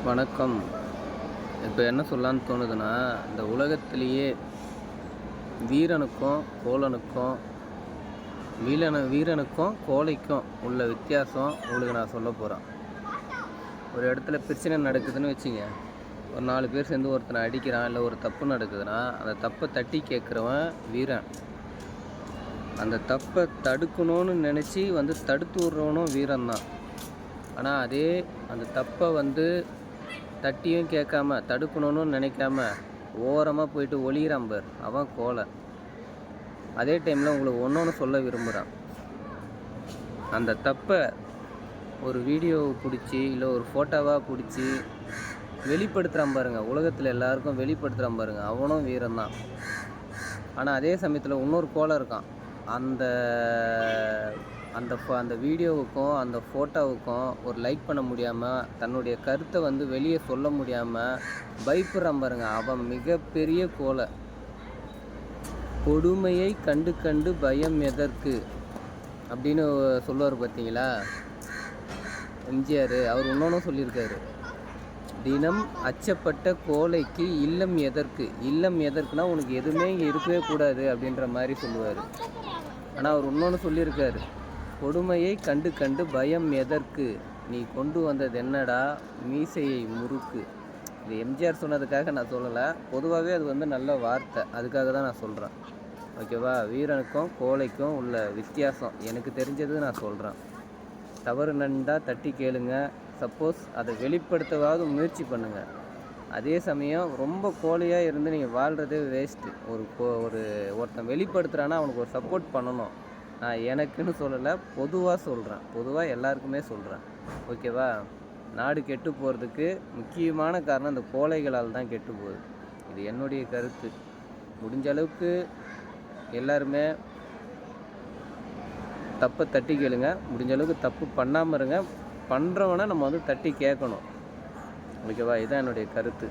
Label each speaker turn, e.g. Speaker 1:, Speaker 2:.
Speaker 1: வணக்கம். இப்போ என்ன சொல்லலான்னு தோணுதுன்னா, இந்த உலகத்திலேயே வீரனுக்கும் கோழனுக்கும் வீரனுக்கும் கோழைக்கும் உள்ள வித்தியாசம் உங்களுக்கு நான் சொல்ல போகிறேன். ஒரு இடத்துல பிரச்சனை நடக்குதுன்னு வச்சுங்க, ஒரு 4 பேர் சேர்ந்து ஒருத்தனை அடிக்கிறான், இல்லை ஒரு தப்பு நடக்குதுன்னா அந்த தப்பை தட்டி கேட்குறவன் வீரன். அந்த தப்பை தடுக்கணும்னு நினச்சி தடுத்து விட்றவனும் வீரன் தான். ஆனால் அந்த தப்பை தட்டியும் கேட்காம தடுக்கணும்னு நினைக்காம ஓரமாக போயிட்டு ஒளிகிறான் பார், அவன் கோலை. அதே டைமில் உங்களுக்கு ஒன்று சொல்ல விரும்புகிறான். அந்த தப்பை ஒரு வீடியோவை பிடிச்சி இல்லை ஒரு ஃபோட்டோவாக பிடிச்சி வெளிப்படுத்துகிறான் பாருங்கள், உலகத்தில் எல்லாருக்கும் வெளிப்படுத்துகிறான் பாருங்கள், அவனும் வீரன் தான். ஆனால் அதே சமயத்தில் இன்னொரு கோலை இருக்கான். அந்த அந்த அந்த வீடியோவுக்கும் அந்த ஃபோட்டோவுக்கும் ஒரு லைக் பண்ண முடியாமல், தன்னுடைய கருத்தை வெளியே சொல்ல முடியாமல் பயப்படுறான் பாருங்க, அவன் மிகப்பெரிய கோலை. கொடுமையை கண்டு கண்டு பயம் எதற்கு அப்படின்னு சொல்லுவார் பார்த்தீங்களா எம்ஜிஆர். அவர் இன்னொன்றும் சொல்லியிருக்காரு, தினம் அச்சப்பட்ட கோலைக்கு இல்லம் எதற்கு. இல்லம் எதற்குனா உனக்கு எதுவுமே இங்கே இருக்கவே கூடாது அப்படின்ற மாதிரி சொல்லுவார். ஆனால் அவர் இன்னொன்று சொல்லியிருக்காரு, கொடுமையை கண்டு கண்டு பயம் எதற்கு, நீ கொண்டு வந்தது என்னடா மீசையை முறுக்கு. இது எம்ஜிஆர் சொன்னதுக்காக நான் சொல்லலை, பொதுவாகவே அது நல்ல வார்த்தை, அதுக்காக தான் நான் சொல்கிறேன். ஓகேவா? வீரனுக்கும் கோழைக்கும் உள்ள வித்தியாசம் எனக்கு தெரிஞ்சது நான் சொல்கிறேன். தவறு நடந்தால் தட்டி கேளுங்க, சப்போஸ் அதை வெளிப்படுத்தவாவது முயற்சி பண்ணுங்கள். அதே சமயம் ரொம்ப கோழையாக இருந்து நீங்கள் வாழ்கிறதே வேஸ்ட்டு. ஒருத்தன் வெளிப்படுத்துகிறான்னா அவனுக்கு ஒரு சப்போர்ட் பண்ணணும். நான் எனக்குன்னு சொல்லலை, பொதுவாக சொல்கிறேன், பொதுவாக எல்லாருக்குமே சொல்கிறேன். ஓகேவா? நாடு கெட்டு போகிறதுக்கு முக்கியமான காரணம் இந்த கோழைகளால் தான் கெட்டு போகுது. இது என்னுடைய கருத்து. முடிஞ்ச அளவுக்கு எல்லாருமே தப்பை தட்டி கேளுங்க, முடிஞ்ச அளவுக்கு தப்பு பண்ணாமல் இருங்க. பண்ணுறவனை நம்ம தட்டி கேட்கணும். ஓகேவா? இதுதான் என்னுடைய கருத்து.